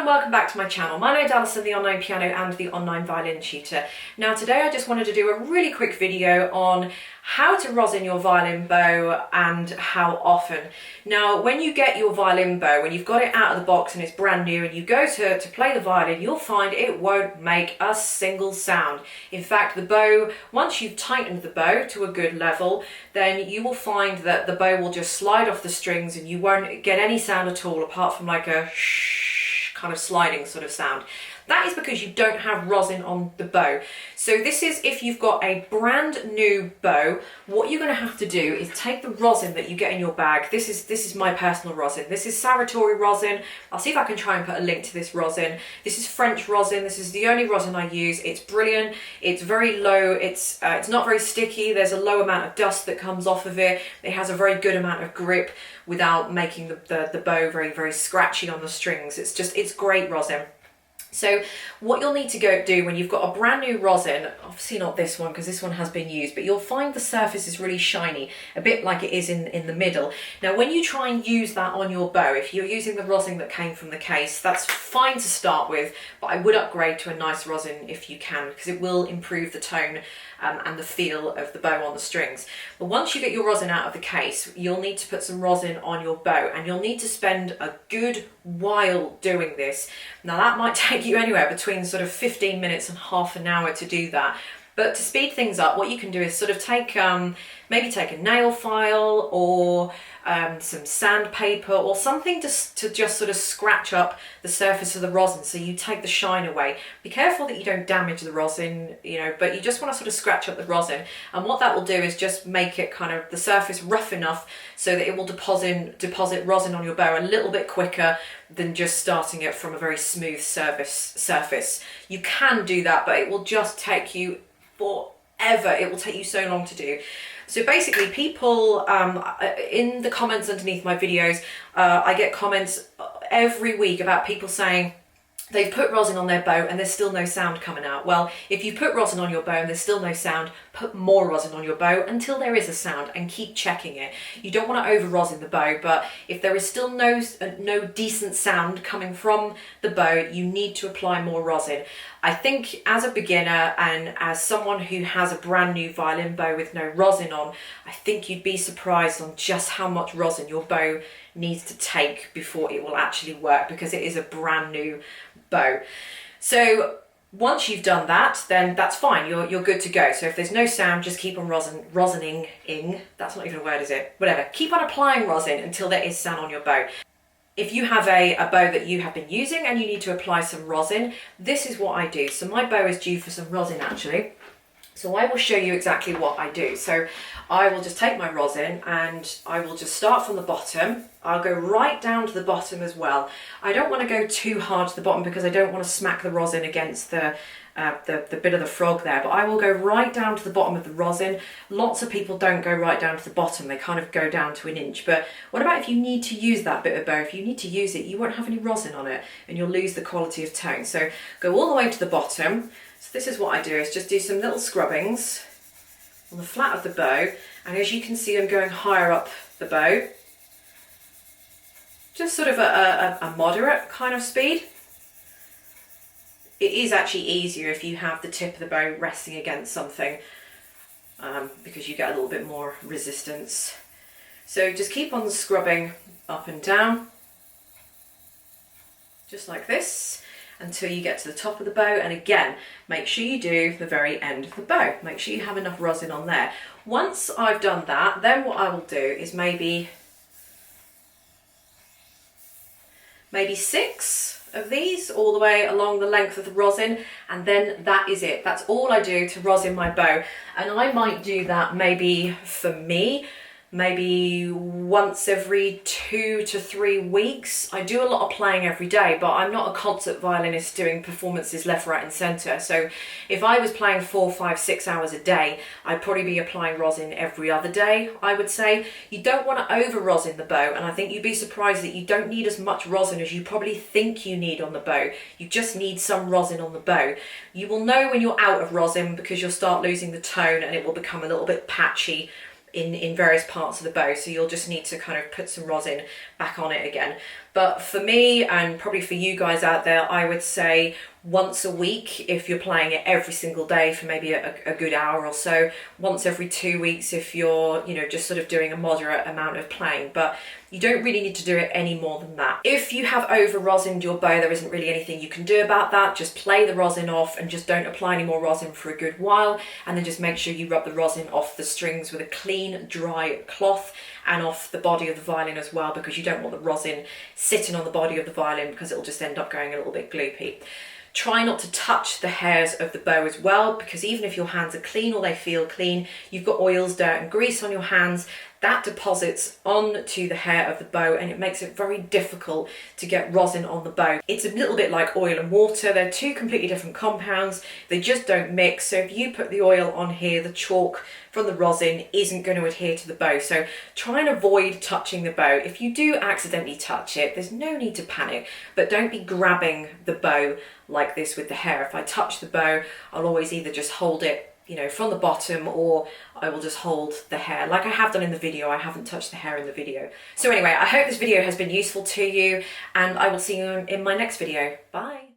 welcome back to my channel. My name's Alison, the online piano and the online violin tutor. Now today I just wanted to do a really quick video on how to rosin your violin bow and how often. Now when you get your violin bow, when you've got it out of the box and it's brand new and you go to play the violin, you'll find it won't make a single sound. In fact, the bow, once you've tightened the bow to a good level, then you will find that the bow will just slide off the strings and you won't get any sound at all apart from like a shh kind of sliding sort of sound. That is because you don't have rosin on the bow. So this is if you've got a brand new bow, what you're going to have to do is take the rosin that you get in your bag. This is my personal rosin. This is Sartory rosin. I'll see if I can try and put a link to this rosin. This is French rosin. This is the only rosin I use. It's brilliant. It's very low. It's not very sticky. There's a low amount of dust that comes off of it. It has a very good amount of grip without making the bow very, very scratchy on the strings. It's great rosin. So what you'll need to go do when you've got a brand new rosin, obviously not this one because this one has been used, but you'll find the surface is really shiny, a bit like it is in the middle. Now when you try and use that on your bow, if you're using the rosin that came from the case, that's fine to start with, but I would upgrade to a nice rosin if you can, because it will improve the tone and the feel of the bow on the strings. But once you get your rosin out of the case, you'll need to put some rosin on your bow, and you'll need to spend a good while doing this. Now that might take you anywhere between sort of 15 minutes and half an hour to do that. But to speed things up, what you can do is sort of take, maybe take a nail file or some sandpaper or something just to sort of scratch up the surface of the rosin so you take the shine away. Be careful that you don't damage the rosin, but you just want to sort of scratch up the rosin. And what that will do is just make it kind of the surface rough enough so that it will deposit rosin on your bow a little bit quicker than just starting it from a very smooth surface. You can do that, but it will just take you forever. It will take you so long to do. So basically people, in the comments underneath my videos, I get comments every week about people saying they've put rosin on their bow and there's still no sound coming out. Well, if you put rosin on your bow and there's still no sound, put more rosin on your bow until there is a sound and keep checking it. You don't want to over rosin the bow, but if there is still no decent sound coming from the bow, you need to apply more rosin. I think as a beginner and as someone who has a brand new violin bow with no rosin on, I think you'd be surprised on just how much rosin your bow needs to take before it will actually work, because it is a brand new bow. So once you've done that, then that's fine, you're good to go. So if there's no sound, just keep on rosining, that's not even a word, is it? Whatever, keep on applying rosin until there is sound on your bow. If you have a bow that you have been using and you need to apply some rosin, this is what I do. So my bow is due for some rosin actually. So I will show you exactly what I do. So I will just take my rosin and I will just start from the bottom. I'll go right down to the bottom as well. I don't want to go too hard to the bottom because I don't want to smack the rosin against the bit of the frog there, but I will go right down to the bottom of the rosin. Lots of people don't go right down to the bottom, they kind of go down to an inch. But what about if you need to use that bit of bow? If you need to use it, you won't have any rosin on it and you'll lose the quality of tone. So go all the way to the bottom. So this is what I do, is just do some little scrubbings on the flat of the bow, and as you can see I'm going higher up the bow, just sort of a moderate kind of speed. It is actually easier if you have the tip of the bow resting against something, because you get a little bit more resistance. So just keep on scrubbing up and down, just like this, until you get to the top of the bow. And again, make sure you do the very end of the bow. Make sure you have enough rosin on there. Once I've done that, then what I will do is maybe 6 of these all the way along the length of the rosin, and then that is it. That's all I do to rosin my bow. And I might do that maybe, for me, maybe once every 2 to 3 weeks. I do a lot of playing every day, but I'm not a concert violinist doing performances left, right and centre. So if I was playing 4, 5, 6 hours a day, I'd probably be applying rosin every other day, I would say. You don't want to over rosin the bow, and I think you'd be surprised that you don't need as much rosin as you probably think you need on the bow. You just need some rosin on the bow. You will know when you're out of rosin because you'll start losing the tone and it will become a little bit patchy in various parts of the bow, so you'll just need to kind of put some rosin back on it again. But for me, and probably for you guys out there, I would say once a week if you're playing it every single day for maybe a good hour or so, once every 2 weeks if you're, you know, just sort of doing a moderate amount of playing, but you don't really need to do it any more than that. If you have over rosined your bow, there isn't really anything you can do about that. Just play the rosin off and just don't apply any more rosin for a good while, and then just make sure you rub the rosin off the strings with a clean, dry cloth and off the body of the violin as well, because you don't want the rosin sitting on the body of the violin because it'll just end up going a little bit gloopy. Try not to touch the hairs of the bow as well, because even if your hands are clean or they feel clean, you've got oils, dirt and grease on your hands, that deposits onto the hair of the bow and it makes it very difficult to get rosin on the bow. It's a little bit like oil and water. They're two completely different compounds. They just don't mix. So if you put the oil on here, the chalk from the rosin isn't going to adhere to the bow. So try and avoid touching the bow. If you do accidentally touch it, there's no need to panic, but don't be grabbing the bow like this with the hair. If I touch the bow, I'll always either just hold it, you know, from the bottom, or I will just hold the hair like I have done in the video. I haven't touched the hair in the video. So anyway, I hope this video has been useful to you, and I will see you in my next video. Bye.